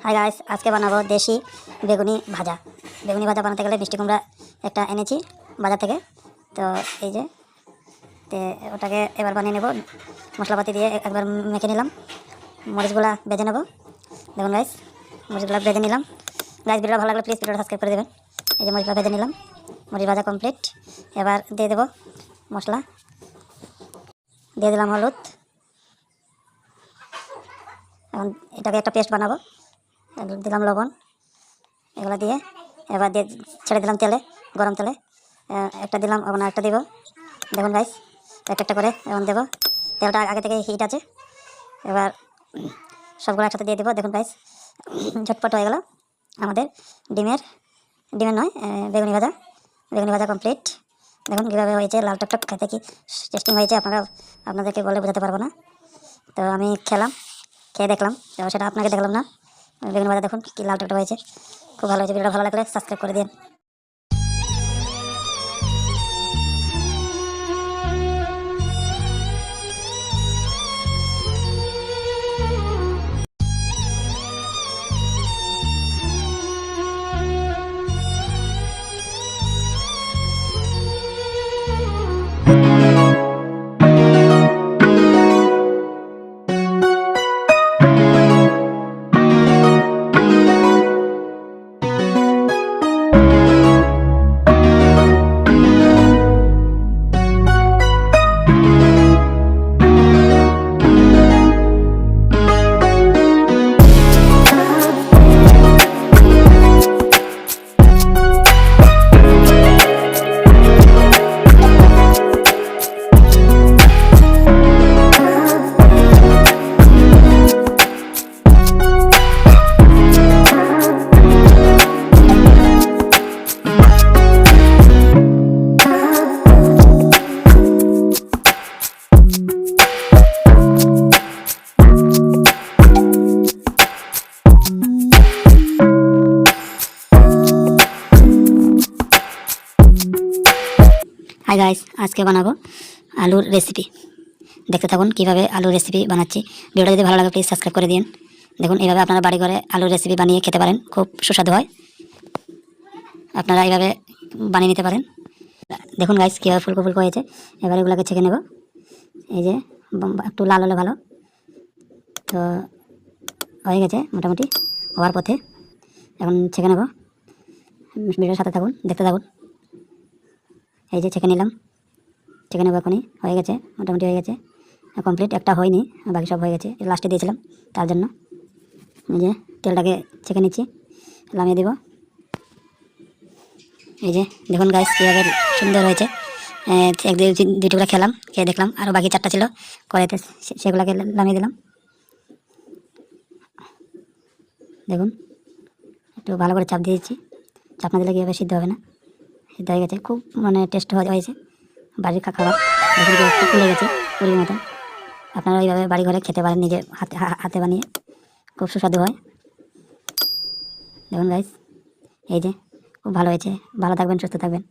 Hi guys, আজকে বানাবো দেশি বেগুনি ভাজা। বেগুনি ভাজা বানাতে গেলে মিষ্টি কুমড়া একটা এনেছি বাজার থেকে। তো এই যে ওটাকে এবার বানিয়ে নেব। মশলাপাতি দিয়ে একবার মেখে নিলাম। মরিচগুলা ভেজে নেব। দেখুন গাইস, মরিচগুলা ভেজে নিলাম। গাইস, ভিডিওটা ভালো লাগলে প্লিজ ভিডিওটা সাবস্ক্রাইব করে দেবেন। এই যে মরিচগুলা ভেজে নিলাম, মরিচ ভাজা কমপ্লিট। এবার দিয়ে দেবো মশলা, দিয়ে দিলাম হলুদ। এখন এটাকে একটা পেস্ট বানাবো। দিলাম লবণ, এগুলো দিয়ে এবার দিয়ে ছেড়ে দিলাম তেলে, গরম তেলে। একটা দিলাম, এখন একটা দিব। দেখুন গাইস, এক একটা করে এখন দেবো। তেলটা আগে থেকে হিট আছে। এবার সবগুলো একসাথে দিয়ে দেবো। দেখুন গাইস, ঝটপট হয়ে গেল আমাদের ডিমের নয় বেগুনি ভাজা কমপ্লিট। দেখুন কীভাবে হয়েছে, লাল টকটক, খেতে কি টেস্টিং হয়েছে আপনাদেরকে বলে বোঝাতে পারবো না। তো আমি খেয়ে দেখলাম, তো সেটা আপনাকে দেখলাম না। বেগুনি ভাজা দেখুন কি লাল টকটক হয়েছে, খুব ভালো হয়েছে। ভিডিওটা ভালো লাগলে সাবস্ক্রাইব করে দিন। হাই গাইস, আজকে বানাবো আলুর রেসিপি। দেখতে থাকুন কীভাবে আলুর রেসিপি বানাচ্ছি। ভিডিওটা যদি ভালো লাগে প্লিজ সাবস্ক্রাইব করে দিন। দেখুন এইভাবে আপনারা বাড়ি ঘরে আলুর রেসিপি বানিয়ে খেতে পারেন, খুব সুস্বাদু হয়। আপনারা এইভাবে বানিয়ে নিতে পারেন। দেখুন গাইস, কীভাবে ফুলকো ফুলকো হয়েছে। এবার এগুলোকে ছেঁকে নেব। এই যে একটু লাল হলে ভালো। তো হয়ে গেছে মোটামুটি, হওয়ার পথে। এখন ছেঁকে নেব। ভিডিওর সাথে থাকুন, দেখতে থাকুন। এই যে ছেঁকে নিলাম, ছেঁকে নেবো এখনই। হয়ে গেছে, মোটামুটি হয়ে গেছে কমপ্লিট। একটা হয়নি, বাকি সব হয়ে গেছে, লাস্টে দিয়েছিলাম তার জন্য। এই যে তেলটাকে ছেঁকে নিচ্ছি, নামিয়ে দেব। এই যে দেখুন গাইস, কীভাবে সুন্দর হয়েছে। এক দুই টুকরা খেলাম, খেয়ে দেখলাম, আরও বাকি 4টা ছিল কড়াইতে, সেগুলোকে নামিয়ে দিলাম। দেখুন একটু ভালো করে চাপ দিয়েছি, চাপ না দিলে কীভাবে সিদ্ধ হবে না। সিদ্ধ হয়ে গেছে, খুব টেস্ট হয়েছে। বাড়ির খাবার দেখুন একটু ফুলে গেছে পুরির মতন। আপনারা এইভাবে বাড়ি ঘরে খেতে পারেন, নিজে হাতে বানিয়ে, খুব সুস্বাদু হয়। দেখুন গাইস, এই যে খুব ভালো হয়েছে। ভালো থাকবেন, সুস্থ থাকবেন।